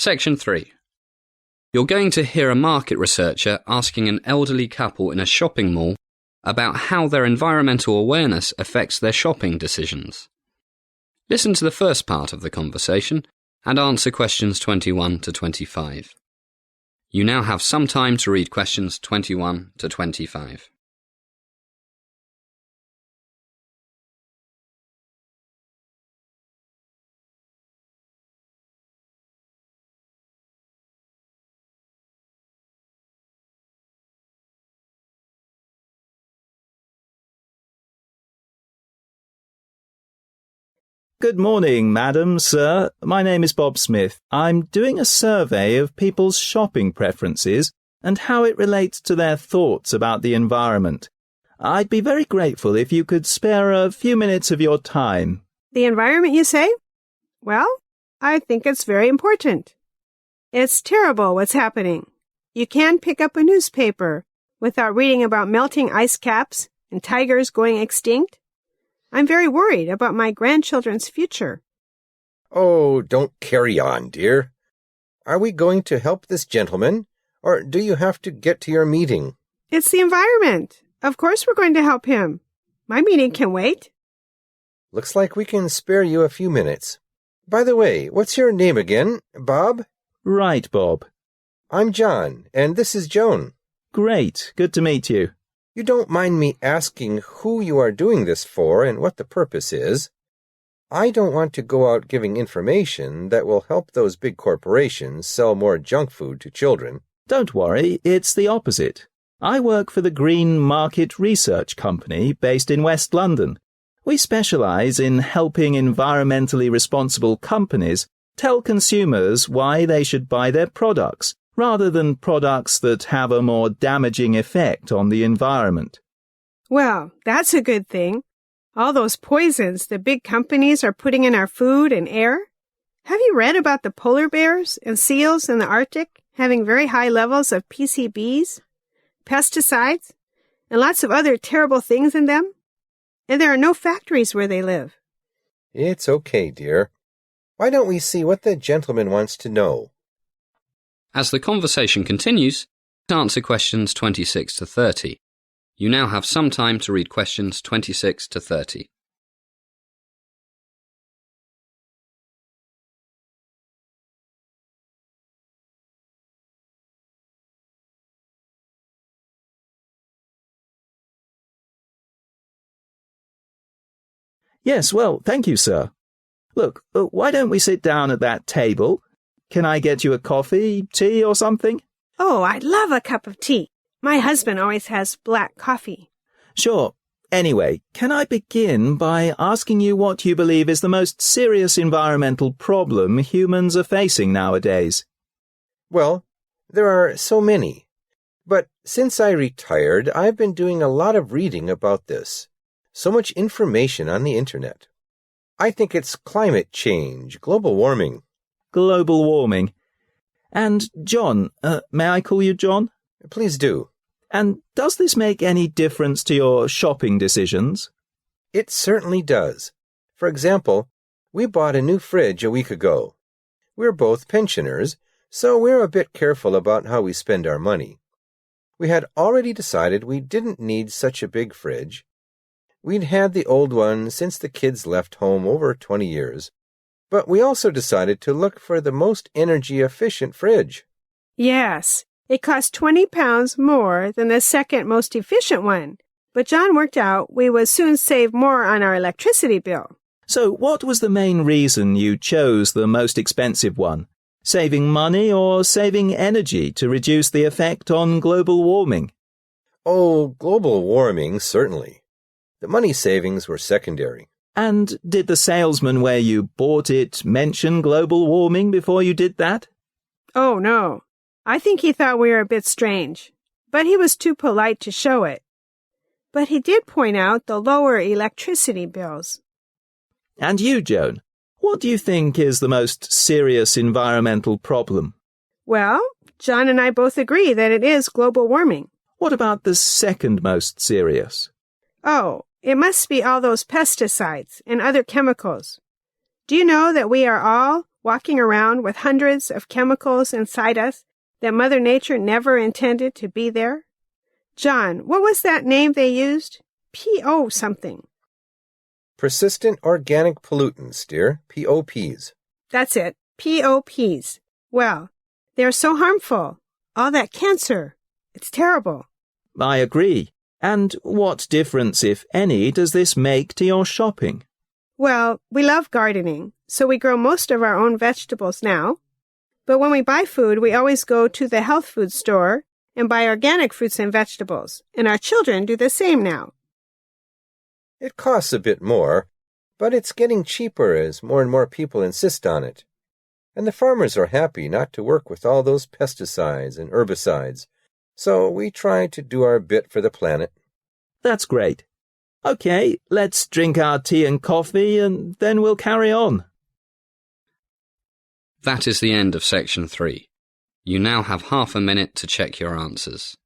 Section 3. You're going to hear a market researcher asking an elderly couple in a shopping mall about how their environmental awareness affects their shopping decisions. Listen to the first part of the conversation and answer questions 21 to 25. You now have some time to read questions 21 to 25. Good morning, madam, sir. My name is Bob Smith. I'm doing a survey of people's shopping preferences and how it relates to their thoughts about the environment. I'd be very grateful if you could spare a few minutes of your time. The environment, you say? Well, I think it's very important. It's terrible what's happening. You can't pick up a newspaper without reading about melting ice caps and tigers going extinct. I'm very worried about my grandchildren's future. Oh, don't carry on, dear. Are we going to help this gentleman, or do you have to get to your meeting? It's the environment. Of course we're going to help him. My meeting can wait. Looks like we can spare you a few minutes. By the way, what's your name again? Bob? Right, Bob. I'm John, and this is Joan. Great. Good to meet you. You don't mind me asking who you are doing this for and what the purpose is? I don't want to go out giving information that will help those big corporations sell more junk food to children. Don't worry, it's the opposite. I work for the Green Market Research Company based in West London. We specialize in helping environmentally responsible companies tell consumers why they should buy their products, rather than products that have a more damaging effect on the environment. Well, that's a good thing. All those poisons the big companies are putting in our food and air. Have you read about the polar bears and seals in the Arctic having very high levels of PCBs, pesticides, and lots of other terrible things in them? And there are no factories where they live. It's okay, dear. Why don't we see what the gentleman wants to know? As the conversation continues, answer questions 26 to 30. You now have some time to read questions 26 to 30. Yes, well, thank you, sir. Look, why don't we sit down at that table? Can I get you a coffee, tea, or something? Oh, I'd love a cup of tea. My husband always has black coffee. Sure. Anyway, can I begin by asking you what you believe is the most serious environmental problem humans are facing nowadays? Well, there are so many. But since I retired, I've been doing a lot of reading about this. So much information on the internet. I think it's climate change, global warming. Global warming. And John, may I call you John? Please do. And does this make any difference to your shopping decisions? It certainly does. For example, we bought a new fridge a week ago. We're both pensioners, so we're a bit careful about how we spend our money. We had already decided we didn't need such a big fridge. We'd had the old one since the kids left home over 20 years. But we also decided to look for the most energy-efficient fridge. Yes, it cost £20 more than the second most efficient one. But John worked out we would soon save more on our electricity bill. So what was the main reason you chose the most expensive one? Saving money or saving energy to reduce the effect on global warming? Oh, global warming, certainly. The money savings were secondary. And did the salesman where you bought it mention global warming before you did that? Oh, no. I think he thought we were a bit strange, but he was too polite to show it. But he did point out the lower electricity bills. And you, Joan, what do you think is the most serious environmental problem? Well, John and I both agree that it is global warming. What about the second most serious? Oh, it must be all those pesticides and other chemicals. Do you know that we are all walking around with hundreds of chemicals inside us that Mother Nature never intended to be there? John, what was that name they used? P.O. something. Persistent organic pollutants, dear. POPs. That's it. POPs. Well, they're so harmful. All that cancer. It's terrible. I agree. And what difference, if any, does this make to your shopping? Well, we love gardening, so we grow most of our own vegetables now. But when we buy food, we always go to the health food store and buy organic fruits and vegetables, and our children do the same now. It costs a bit more, but it's getting cheaper as more and more people insist on it. And the farmers are happy not to work with all those pesticides and herbicides, so we try to do our bit for the planet. That's great. Okay, let's drink our tea and coffee and then we'll carry on. That is the end of section 3. You now have half a minute to check your answers.